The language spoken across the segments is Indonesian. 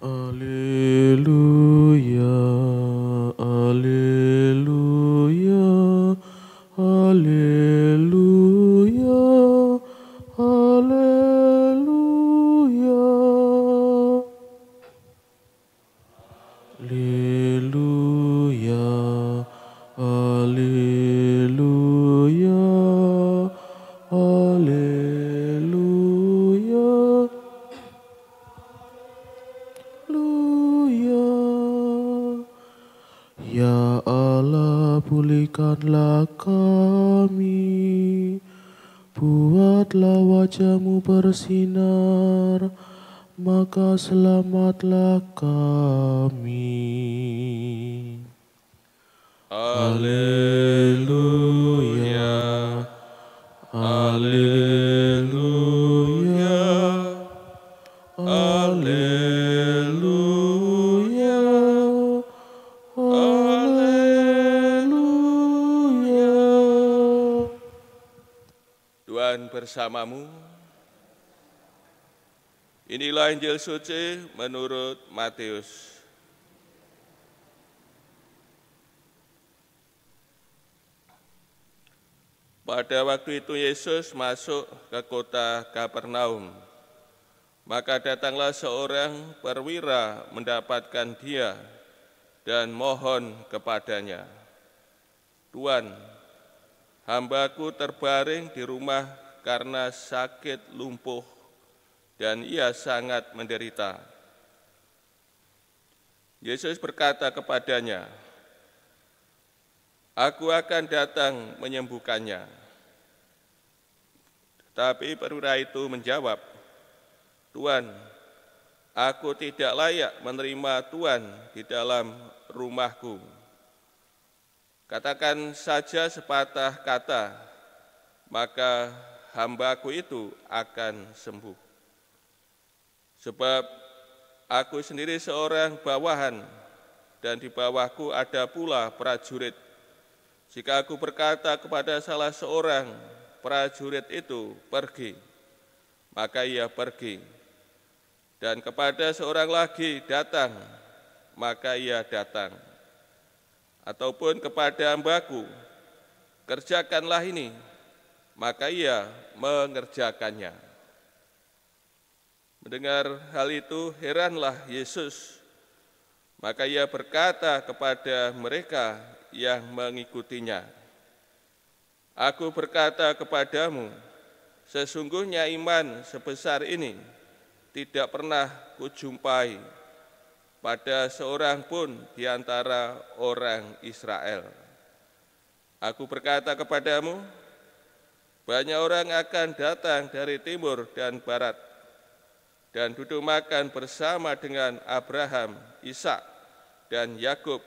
Alleluia, alleluia, alleluia, alleluia. Alleluia, alleluia, alleluia, alleluia. Ya Allah, pulihkanlah kami, buatlah wajah-Mu bersinar, maka selamatlah kami. Haleluya, haleluya, haleluya, haleluya. Tuhan bersamamu. Inilah Injil suci menurut Matius. Pada waktu itu Yesus masuk ke kota Kapernaum. Maka datanglah seorang perwira mendapatkan dia dan mohon kepadanya, "Tuan, hambaku terbaring di rumah karena sakit lumpuh dan ia sangat menderita." Yesus berkata kepadanya, "Aku akan datang menyembuhkannya." Tapi perwira itu menjawab, "Tuan, aku tidak layak menerima Tuan di dalam rumahku. Katakan saja sepatah kata, maka hambaku itu akan sembuh. Sebab aku sendiri seorang bawahan, dan di bawahku ada pula prajurit. Jika aku berkata kepada salah seorang prajurit itu pergi, maka ia pergi. Dan kepada seorang lagi datang, maka ia datang. Ataupun kepada hambaku, kerjakanlah ini, maka ia mengerjakannya." Mendengar hal itu, heranlah Yesus. Maka ia berkata kepada mereka yang mengikutinya, "Aku berkata kepadamu, sesungguhnya iman sebesar ini tidak pernah kujumpai pada seorang pun di antara orang Israel. Aku berkata kepadamu, banyak orang akan datang dari timur dan barat dan duduk makan bersama dengan Abraham, Ishak, dan Yakub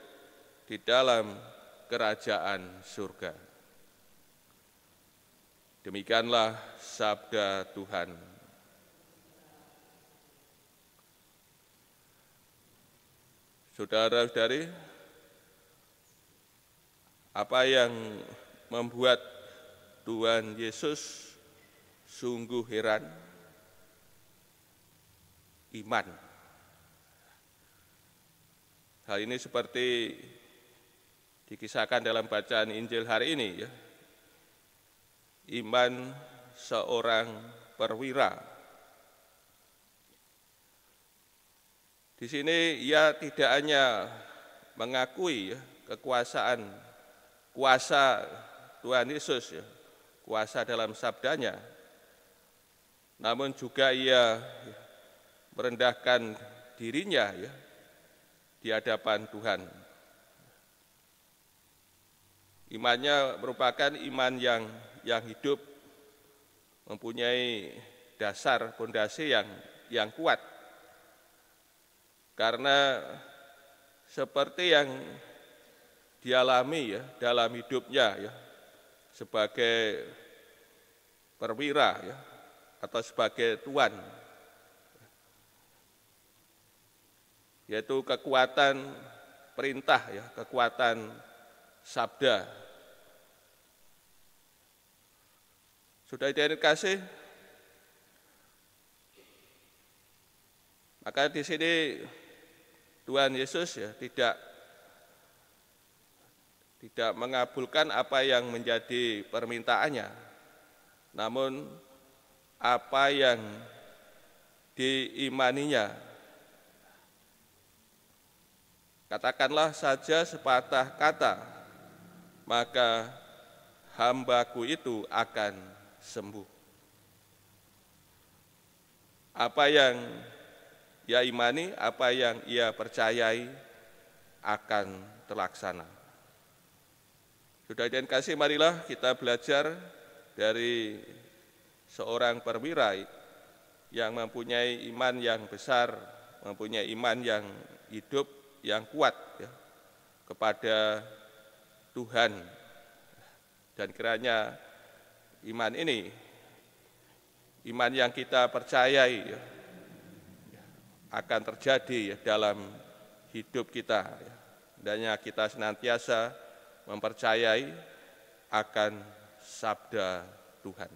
di dalam kerajaan surga." Demikianlah sabda Tuhan. Saudara-saudari, apa yang membuat Tuhan Yesus sungguh heran? Iman. Hal ini seperti dikisahkan dalam bacaan Injil hari ini, ya. Iman seorang perwira. Di sini ia tidak hanya mengakui, ya, kekuasaan, kuasa Tuhan Yesus, ya, kuasa dalam sabdanya, namun juga ia merendahkan dirinya, ya, di hadapan Tuhan. Imannya merupakan iman yang hidup, mempunyai dasar fondasi yang kuat. Karena seperti yang dialami, ya, dalam hidupnya, ya, sebagai perwira, ya, atau sebagai tuan, yaitu kekuatan perintah, ya, kekuatan sabda. Sudah dikasih, maka di sini Tuhan Yesus ya tidak mengabulkan apa yang menjadi permintaannya, namun apa yang diimaninya. Katakanlah saja sepatah kata, maka hambaku itu akan sembuh. Apa yang ia imani, apa yang ia percayai akan terlaksana. Saudara dan kasih, marilah kita belajar dari seorang perwira yang mempunyai iman yang besar, mempunyai iman yang hidup, yang kuat ya, kepada Tuhan. Dan kiranya iman ini, iman yang kita percayai ya, akan terjadi ya, dalam hidup kita. Ya. Hendaknya kita senantiasa mempercayai akan sabda Tuhan.